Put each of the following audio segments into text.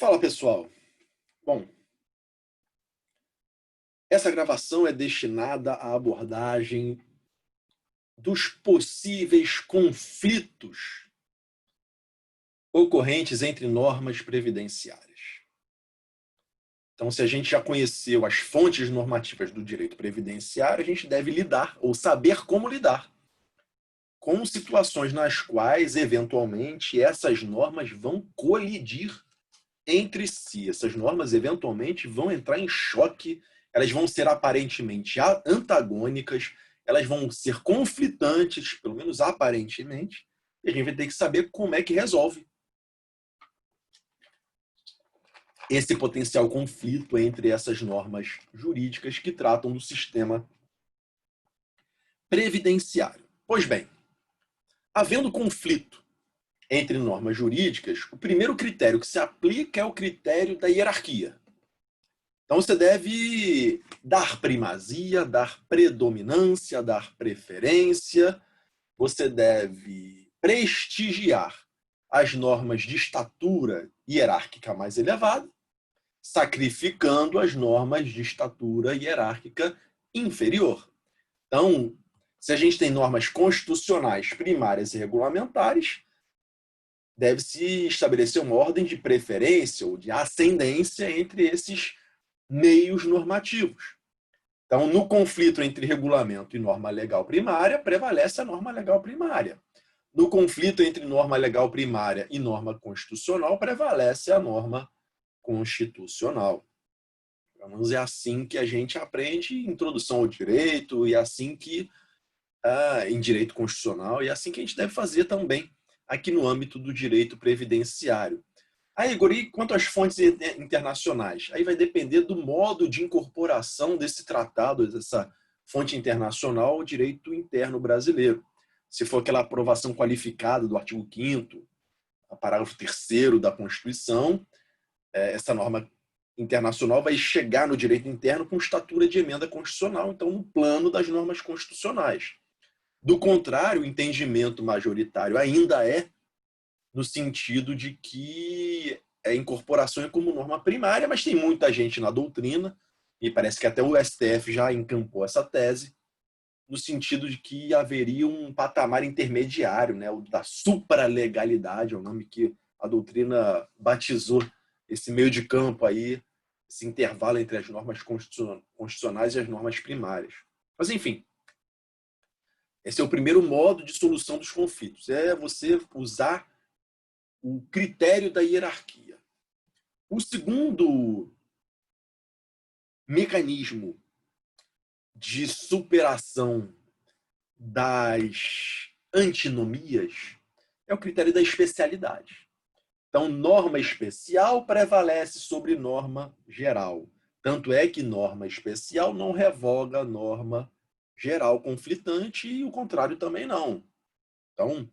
Fala, pessoal. Bom, essa gravação é destinada à abordagem dos possíveis conflitos ocorrentes entre normas previdenciárias. Então, se a gente já conheceu as fontes normativas do direito previdenciário, a gente deve lidar ou saber como lidar com situações nas quais, eventualmente, essas normas vão colidir entre si. Essas normas, eventualmente, vão entrar em choque, elas vão ser aparentemente antagônicas, elas vão ser conflitantes, pelo menos aparentemente, e a gente vai ter que saber como é que resolve esse potencial conflito entre essas normas jurídicas que tratam do sistema previdenciário. Pois bem, havendo conflito entre normas jurídicas, o primeiro critério que se aplica é o critério da hierarquia. Então, você deve dar primazia, dar predominância, dar preferência, você deve prestigiar as normas de estatura hierárquica mais elevada, sacrificando as normas de estatura hierárquica inferior. Então, se a gente tem normas constitucionais primárias e regulamentares, deve-se estabelecer uma ordem de preferência ou de ascendência entre esses meios normativos. Então, no conflito entre regulamento e norma legal primária, prevalece a norma legal primária. No conflito entre norma legal primária e norma constitucional, prevalece a norma constitucional. Pelo menos é assim que a gente aprende introdução ao direito, e assim que, em direito constitucional, e é assim que a gente deve fazer também aqui no âmbito do direito previdenciário. Aí, Igor, e quanto às fontes internacionais? Aí vai depender do modo de incorporação desse tratado, dessa fonte internacional, ao direito interno brasileiro. Se for aquela aprovação qualificada do artigo 5º, parágrafo 3º da Constituição, essa norma internacional vai chegar no direito interno com estatura de emenda constitucional, então no plano das normas constitucionais. Do contrário, o entendimento majoritário ainda é no sentido de que a incorporação é como norma primária, mas tem muita gente na doutrina, e parece que até o STF já encampou essa tese, no sentido de que haveria um patamar intermediário, né, o da supralegalidade, é o nome que a doutrina batizou esse meio de campo aí, esse intervalo entre as normas constitucionais e as normas primárias. Mas, enfim, esse é o primeiro modo de solução dos conflitos, é você usar o critério da hierarquia. O segundo mecanismo de superação das antinomias é o critério da especialidade. Então, norma especial prevalece sobre norma geral. Tanto é que norma especial não revoga norma geral conflitante e o contrário também não. Então,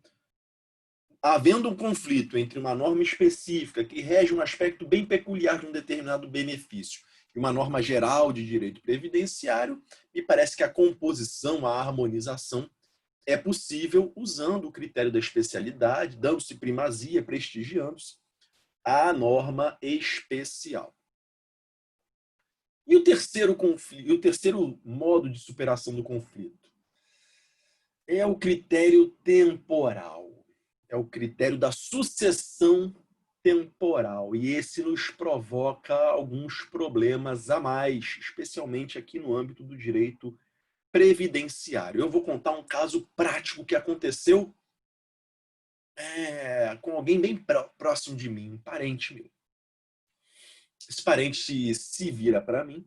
havendo um conflito entre uma norma específica que rege um aspecto bem peculiar de um determinado benefício e uma norma geral de direito previdenciário, me parece que a composição, a harmonização é possível usando o critério da especialidade, dando-se primazia, prestigiando-se a norma especial. E o terceiro modo de superação do conflito é o critério temporal. É o critério da sucessão temporal. E esse nos provoca alguns problemas a mais, especialmente aqui no âmbito do direito previdenciário. Eu vou contar um caso prático que aconteceu com alguém bem próximo de mim, um parente meu. Esse parente se vira para mim,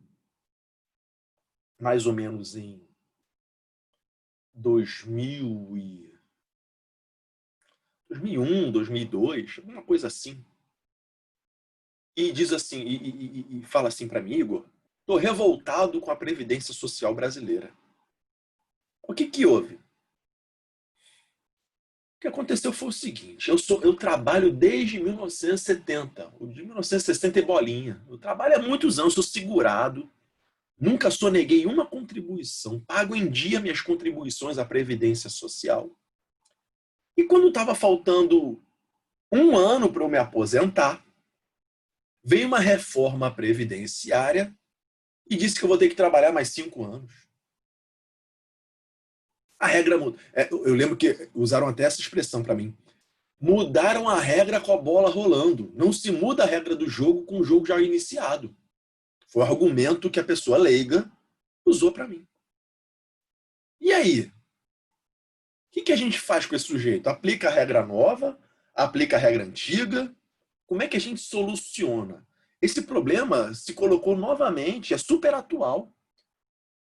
mais ou menos em 2001, 2002, alguma coisa assim. E diz assim, e fala assim para mim: Igor, estou revoltado com a Previdência Social brasileira. O que houve? O que aconteceu foi o seguinte: eu trabalho desde 1970, de 1960 e bolinha. Eu trabalho há muitos anos, sou segurado, nunca soneguei uma contribuição, pago em dia minhas contribuições à Previdência Social. E quando estava faltando um ano para eu me aposentar, Veio uma reforma previdenciária e disse que eu vou ter que trabalhar mais 5 anos. A regra muda. Eu lembro que usaram até essa expressão para mim. Mudaram a regra com a bola rolando. Não se muda a regra do jogo com o jogo já iniciado. Foi o argumento que a pessoa leiga usou para mim. E aí? O que a gente faz com esse sujeito? Aplica a regra nova? Aplica a regra antiga? Como é que a gente soluciona? Esse problema se colocou novamente, é super atual,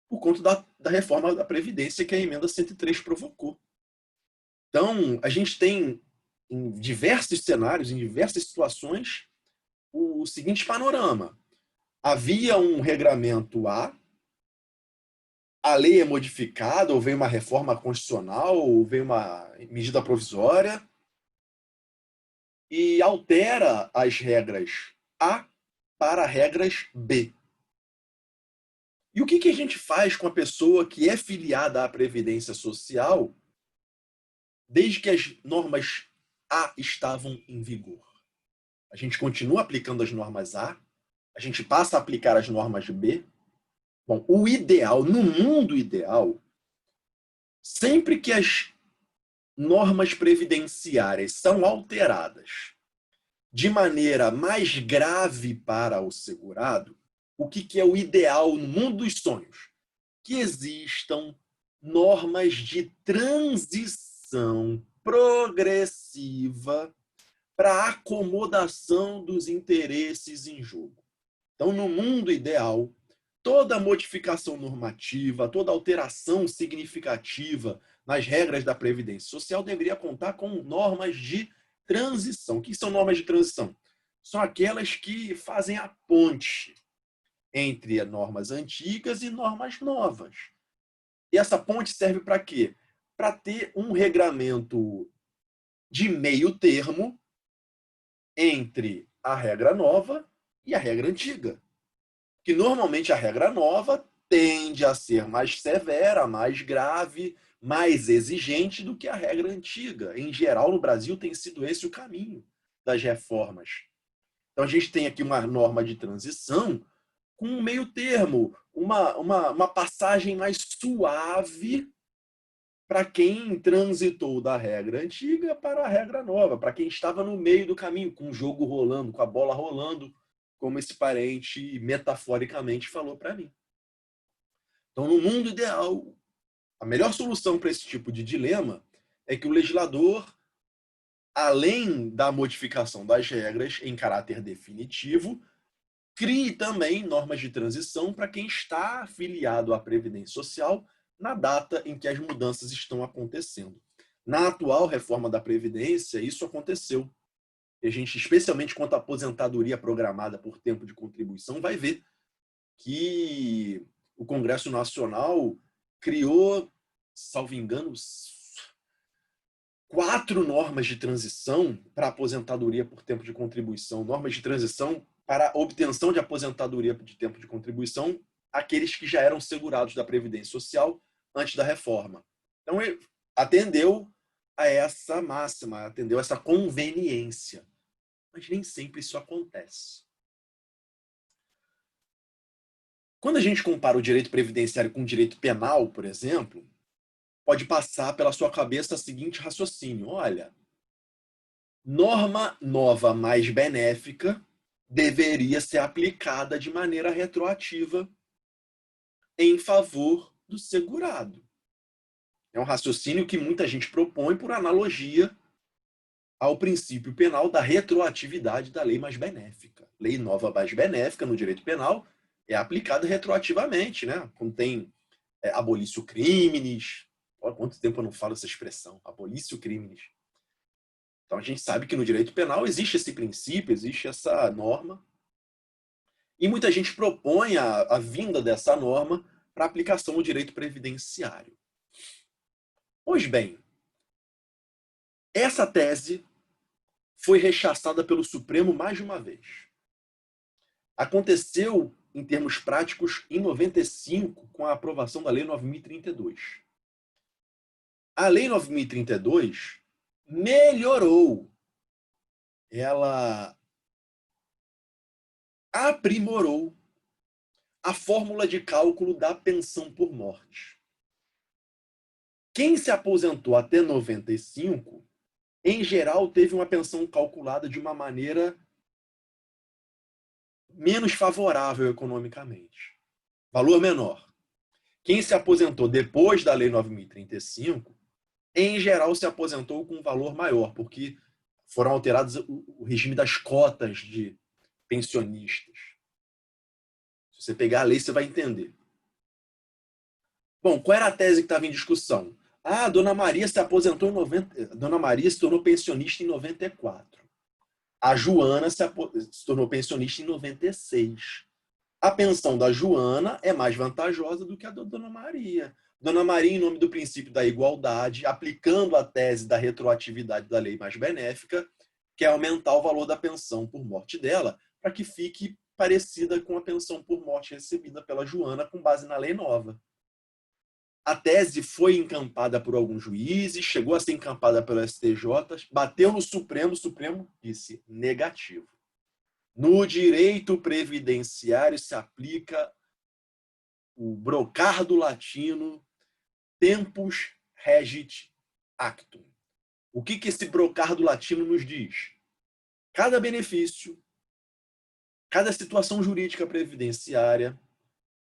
por conta da reforma da Previdência que a emenda 103 provocou. Então, a gente tem, em diversos cenários, em diversas situações, o seguinte panorama. Havia um regramento a lei é modificada, ou vem uma reforma constitucional, ou vem uma medida provisória, e altera as regras A para regras B. E o que a gente faz com a pessoa que é filiada à Previdência Social desde que as normas A estavam em vigor? A gente continua aplicando as normas a gente passa a aplicar as normas B. Bom, o ideal, no mundo ideal, sempre que as normas previdenciárias são alteradas de maneira mais grave para o segurado, o que é o ideal no mundo dos sonhos? Que existam normas de transição progressiva para acomodação dos interesses em jogo. Então, no mundo ideal, toda modificação normativa, toda alteração significativa nas regras da Previdência Social deveria contar com normas de transição. O que são normas de transição? São aquelas que fazem a ponte entre normas antigas e normas novas. E essa ponte serve para quê? Para ter um regramento de meio termo entre a regra nova e a regra antiga. Que normalmente a regra nova tende a ser mais severa, mais grave, mais exigente do que a regra antiga. Em geral, no Brasil, tem sido esse o caminho das reformas. Então, a gente tem aqui uma norma de transição com um meio termo, uma passagem mais suave para quem transitou da regra antiga para a regra nova, para quem estava no meio do caminho, com o jogo rolando, com a bola rolando, como esse parente metaforicamente falou para mim. Então, no mundo ideal, a melhor solução para esse tipo de dilema é que o legislador, além da modificação das regras em caráter definitivo, crie também normas de transição para quem está afiliado à Previdência Social na data em que as mudanças estão acontecendo. Na atual reforma da Previdência, isso aconteceu. E a gente, especialmente quanto à aposentadoria programada por tempo de contribuição, vai ver que o Congresso Nacional criou, salvo engano, 4 normas de transição para aposentadoria por tempo de contribuição, normas de transição para obtenção de aposentadoria de tempo de contribuição, aqueles que já eram segurados da Previdência Social antes da reforma. Então, ele atendeu a essa máxima, atendeu a essa conveniência. Mas nem sempre isso acontece. Quando a gente compara o direito previdenciário com o direito penal, por exemplo, pode passar pela sua cabeça o seguinte raciocínio: olha, norma nova mais benéfica deveria ser aplicada de maneira retroativa em favor do segurado. É um raciocínio que muita gente propõe por analogia ao princípio penal da retroatividade da lei mais benéfica. Lei nova mais benéfica no direito penal é aplicada retroativamente, né? Quando tem abolício criminis. Olha quanto tempo eu não falo essa expressão, abolício criminis. Então a gente sabe que no direito penal existe esse princípio, existe essa norma. E muita gente propõe a vinda dessa norma para aplicação no direito previdenciário. Pois bem, essa tese foi rechaçada pelo Supremo mais de uma vez. Aconteceu, em termos práticos, em 95, com a aprovação da Lei 9.032. A Lei 9.032 melhorou. Ela aprimorou a fórmula de cálculo da pensão por morte. Quem se aposentou até 95, em geral, teve uma pensão calculada de uma maneira menos favorável economicamente. Valor menor. Quem se aposentou depois da Lei 9.035, em geral, se aposentou com um valor maior, porque foram alterados o regime das cotas de pensionistas. Se você pegar a lei, você vai entender. Bom, qual era a tese que estava em discussão? Ah, Dona Maria se aposentou em 90... Dona Maria se tornou pensionista em 94. A Joana se tornou pensionista em 96. A pensão da Joana é mais vantajosa do que a da Dona Maria. Dona Maria, em nome do princípio da igualdade, aplicando a tese da retroatividade da lei mais benéfica, quer aumentar o valor da pensão por morte dela, para que fique parecida com a pensão por morte recebida pela Joana com base na lei nova. A tese foi encampada por alguns juízes, chegou a ser encampada pelo STJ, bateu no Supremo, o Supremo disse negativo. No direito previdenciário se aplica o brocardo latino tempus regit actum. O que esse brocardo latino nos diz? Cada benefício, cada situação jurídica previdenciária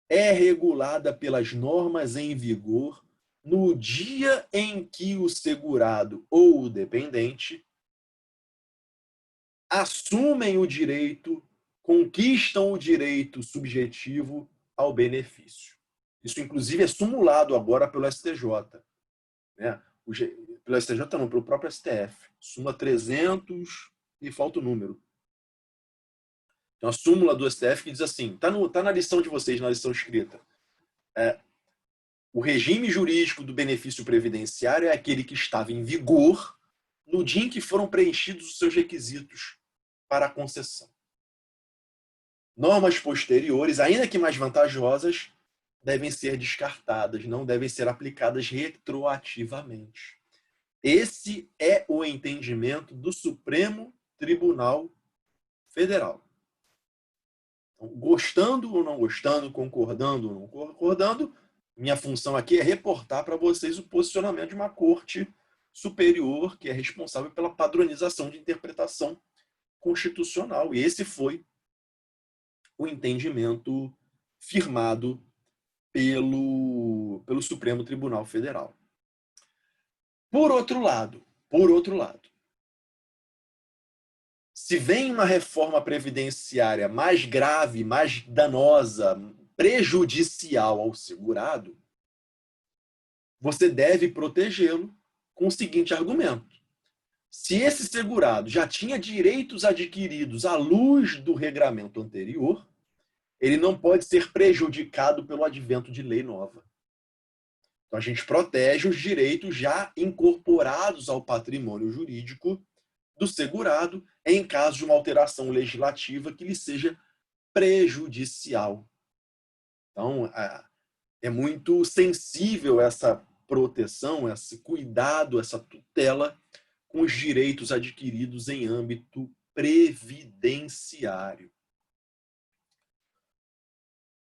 é regulada pelas normas em vigor no dia em que o segurado ou o dependente assumem o direito, conquistam o direito subjetivo ao benefício. Isso, inclusive, é simulado agora pelo STJ. Né? Pelo STJ não, pelo próprio STF. Súmula 300 e falta o número. Tem uma súmula do STF que diz assim, tá na lição de vocês, na lição escrita. O regime jurídico do benefício previdenciário é aquele que estava em vigor no dia em que foram preenchidos os seus requisitos para a concessão. Normas posteriores, ainda que mais vantajosas, devem ser descartadas, não devem ser aplicadas retroativamente. Esse é o entendimento do Supremo Tribunal Federal. Então, gostando ou não gostando, concordando ou não concordando, minha função aqui é reportar para vocês o posicionamento de uma corte superior que é responsável pela padronização de interpretação constitucional. E esse foi o entendimento firmado pelo Supremo Tribunal Federal. Por outro lado, se vem uma reforma previdenciária mais grave, mais danosa, prejudicial ao segurado, você deve protegê-lo com o seguinte argumento. Se esse segurado já tinha direitos adquiridos à luz do regramento anterior, ele não pode ser prejudicado pelo advento de lei nova. Então, a gente protege os direitos já incorporados ao patrimônio jurídico do segurado em caso de uma alteração legislativa que lhe seja prejudicial. Então, é muito sensível essa proteção, esse cuidado, essa tutela com os direitos adquiridos em âmbito previdenciário.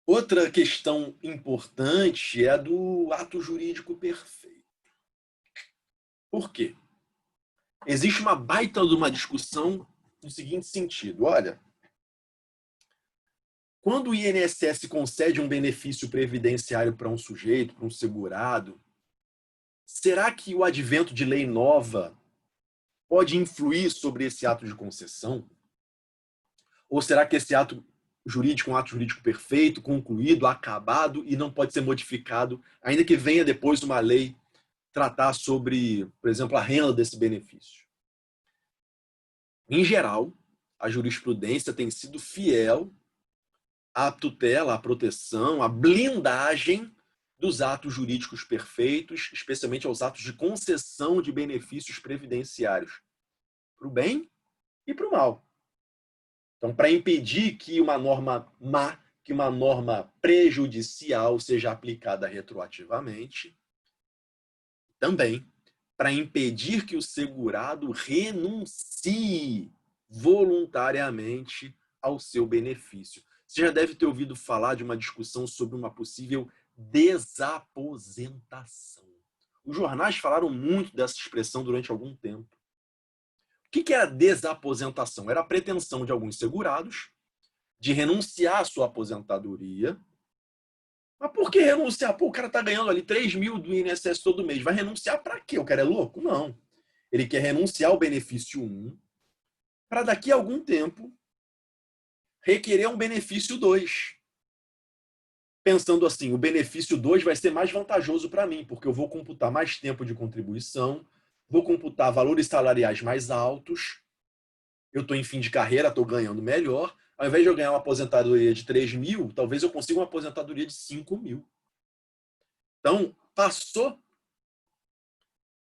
Outra questão importante é a do ato jurídico perfeito. Por quê? Existe uma baita de uma discussão no seguinte sentido. Olha, quando o INSS concede um benefício previdenciário para um sujeito, para um segurado, será que o advento de lei nova pode influir sobre esse ato de concessão? Ou será que esse ato jurídico é um ato jurídico perfeito, concluído, acabado e não pode ser modificado, ainda que venha depois uma lei tratar sobre, por exemplo, a renda desse benefício? Em geral, a jurisprudência tem sido fiel à tutela, à proteção, à blindagem dos atos jurídicos perfeitos, especialmente aos atos de concessão de benefícios previdenciários, para o bem e para o mal. Então, para impedir que uma norma má, que uma norma prejudicial seja aplicada retroativamente, também para impedir que o segurado renuncie voluntariamente ao seu benefício. Você já deve ter ouvido falar de uma discussão sobre uma possível desaposentação. Os jornais falaram muito dessa expressão durante algum tempo. O que era desaposentação? Era a pretensão de alguns segurados de renunciar à sua aposentadoria. Mas por que renunciar? Pô, o cara está ganhando ali 3 mil do INSS todo mês. Vai renunciar para quê? O cara é louco? Não. Ele quer renunciar ao benefício 1 para daqui a algum tempo requerer um benefício 2. Pensando assim, o benefício 2 vai ser mais vantajoso para mim, porque eu vou computar mais tempo de contribuição, vou computar valores salariais mais altos, eu estou em fim de carreira, estou ganhando melhor. Ao invés de eu ganhar uma aposentadoria de 3 mil, talvez eu consiga uma aposentadoria de 5 mil. Então,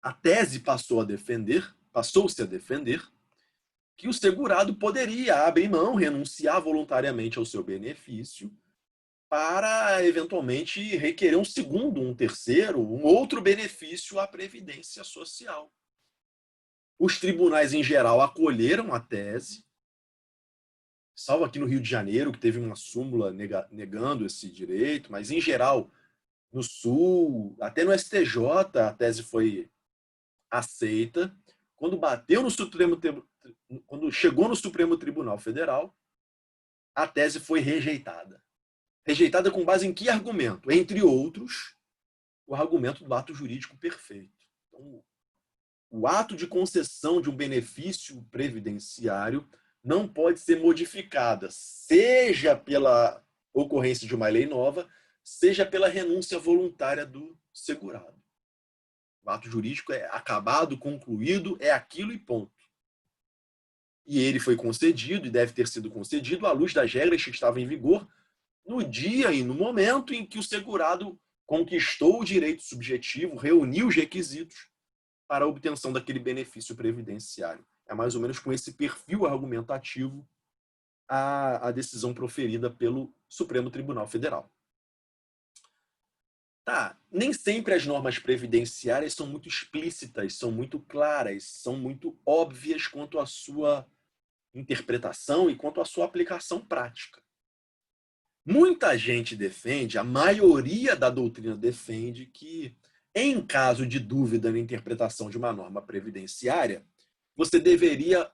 a tese passou-se a defender que o segurado poderia abrir mão, renunciar voluntariamente ao seu benefício para, eventualmente, requerer um segundo, um terceiro, um outro benefício à Previdência Social. Os tribunais, em geral, acolheram a tese, salvo aqui no Rio de Janeiro, que teve uma súmula negando esse direito, mas, em geral, no Sul, até no STJ, a tese foi aceita. Quando chegou no Supremo Tribunal Federal, a tese foi rejeitada. Rejeitada com base em que argumento? Entre outros, o argumento do ato jurídico perfeito. Então, o ato de concessão de um benefício previdenciário não pode ser modificada, seja pela ocorrência de uma lei nova, seja pela renúncia voluntária do segurado. O ato jurídico é acabado, concluído, é aquilo e ponto. E ele foi concedido, e deve ter sido concedido, à luz das regras que estavam em vigor, no dia e no momento em que o segurado conquistou o direito subjetivo, reuniu os requisitos para a obtenção daquele benefício previdenciário. É mais ou menos com esse perfil argumentativo a decisão proferida pelo Supremo Tribunal Federal. Nem sempre as normas previdenciárias são muito explícitas, são muito claras, são muito óbvias quanto à sua interpretação e quanto à sua aplicação prática. Muita gente defende, a maioria da doutrina defende que, em caso de dúvida na interpretação de uma norma previdenciária, você deveria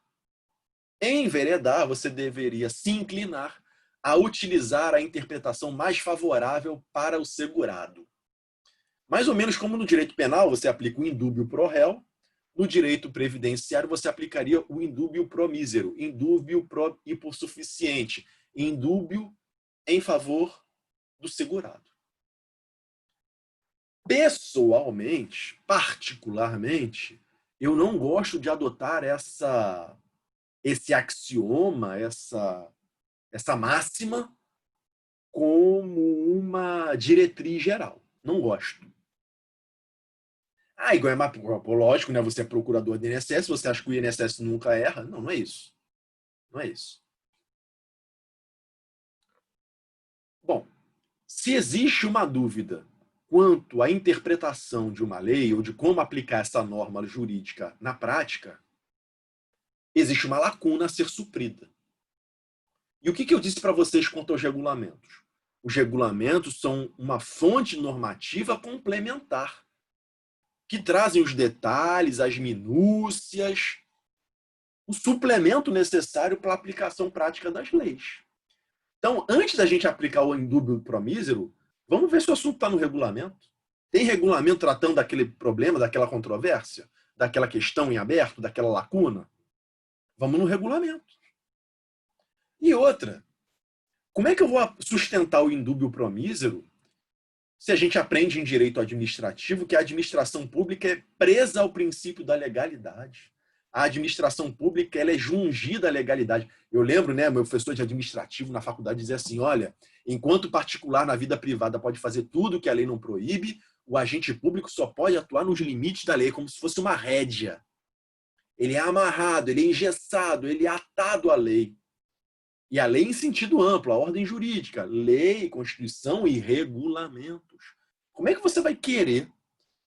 enveredar, você deveria se inclinar a utilizar a interpretação mais favorável para o segurado. Mais ou menos como no direito penal, você aplica o indúbio pro réu, no direito previdenciário você aplicaria o indúbio pro mísero, indúbio pro hipossuficiente, indúbio em favor do segurado. Pessoalmente, particularmente, eu não gosto de adotar esse axioma, essa máxima como uma diretriz geral. Não gosto. Igual lógico, né? Você é procurador do INSS, você acha que o INSS nunca erra? Não, não é isso. Não é isso. Bom, se existe uma dúvida quanto à interpretação de uma lei ou de como aplicar essa norma jurídica na prática, existe uma lacuna a ser suprida. E o que eu disse para vocês quanto aos regulamentos? Os regulamentos são uma fonte normativa complementar, que trazem os detalhes, as minúcias, o suplemento necessário para a aplicação prática das leis. Então, antes da gente aplicar o indúbio pro mísero, vamos ver se o assunto está no regulamento. Tem regulamento tratando daquele problema, daquela controvérsia, daquela questão em aberto, daquela lacuna? Vamos no regulamento. E outra, como é que eu vou sustentar o indúbio pro mísero se a gente aprende em direito administrativo que a administração pública é presa ao princípio da legalidade? A administração pública ela é jungida à legalidade. Eu lembro, né, meu professor de administrativo na faculdade dizia assim, olha, enquanto o particular na vida privada pode fazer tudo que a lei não proíbe, o agente público só pode atuar nos limites da lei, como se fosse uma rédea. Ele é amarrado, ele é engessado, ele é atado à lei. E a lei em sentido amplo, a ordem jurídica, lei, constituição e regulamentos. Como é que você vai querer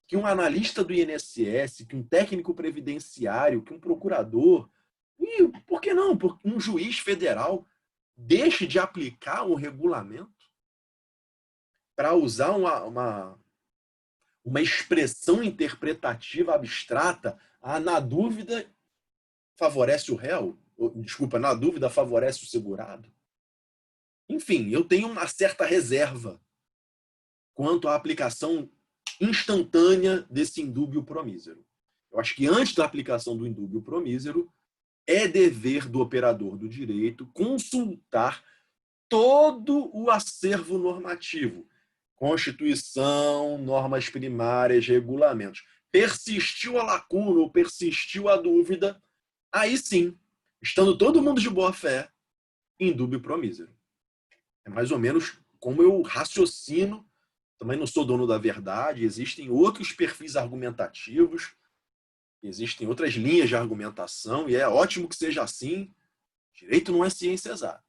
que um analista do INSS, que um técnico previdenciário, que um procurador, e por que não, um juiz federal deixe de aplicar um regulamento para usar uma expressão interpretativa abstrata, na dúvida favorece o réu, desculpa, na dúvida favorece o segurado. Enfim, eu tenho uma certa reserva quanto à aplicação instantânea desse indúbio pro mísero. Eu acho que antes da aplicação do indúbio pro mísero, é dever do operador do direito consultar todo o acervo normativo, Constituição, normas primárias, regulamentos. Persistiu a lacuna ou persistiu a dúvida, aí sim, estando todo mundo de boa fé, indúbio pro mísero. É mais ou menos como eu raciocino. Também não sou dono da verdade, existem outros perfis argumentativos, existem outras linhas de argumentação, e é ótimo que seja assim. Direito não é ciência exata.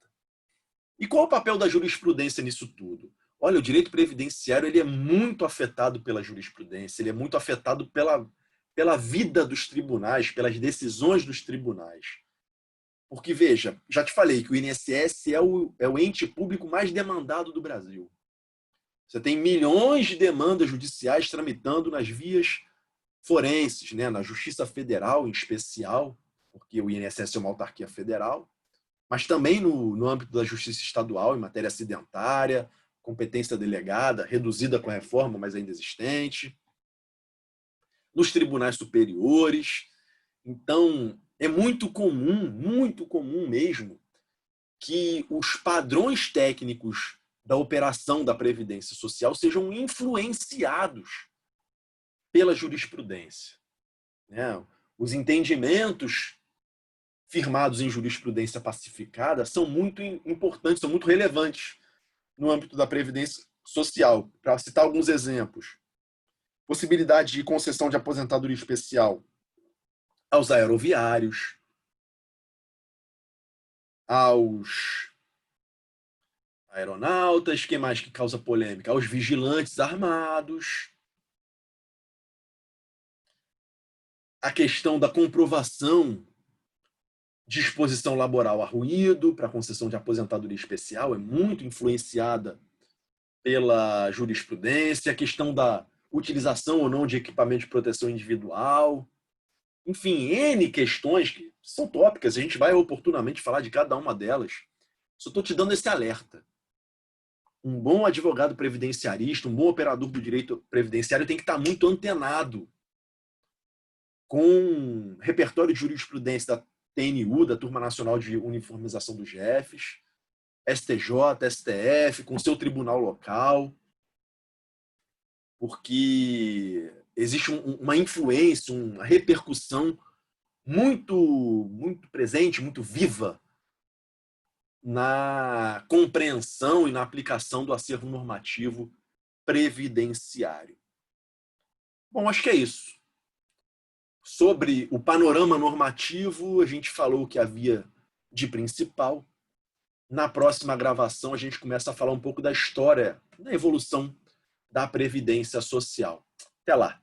E qual o papel da jurisprudência nisso tudo? Olha, o direito previdenciário ele é muito afetado pela jurisprudência, ele é muito afetado pela vida dos tribunais, pelas decisões dos tribunais. Porque, veja, já te falei que o INSS é o ente público mais demandado do Brasil. Você tem milhões de demandas judiciais tramitando nas vias forenses, né? Na Justiça Federal, em especial, porque o INSS é uma autarquia federal, mas também no âmbito da Justiça Estadual, em matéria acidentária, competência delegada, reduzida com a reforma, mas ainda existente, nos tribunais superiores. Então, é muito comum mesmo, que os padrões técnicos da operação da Previdência Social sejam influenciados pela jurisprudência. Os entendimentos firmados em jurisprudência pacificada são muito importantes, são muito relevantes no âmbito da Previdência Social. Para citar alguns exemplos: possibilidade de concessão de aposentadoria especial aos aeroviários, aos aeronautas, que mais que causa polêmica? Aos vigilantes armados. A questão da comprovação de exposição laboral a ruído para concessão de aposentadoria especial é muito influenciada pela jurisprudência. A questão da utilização ou não de equipamento de proteção individual. Enfim, N questões que são tópicas, a gente vai oportunamente falar de cada uma delas. Só estou te dando esse alerta. Um bom advogado previdenciarista, um bom operador do direito previdenciário tem que estar muito antenado com repertório de jurisprudência da TNU, da Turma Nacional de Uniformização dos GEFs, STJ, STF, com seu tribunal local, porque existe uma influência, uma repercussão muito presente, muito viva na compreensão e na aplicação do acervo normativo previdenciário. Bom, acho que é isso. Sobre o panorama normativo, a gente falou o que havia de principal. Na próxima gravação, a gente começa a falar um pouco da história, da evolução da Previdência Social. Até lá!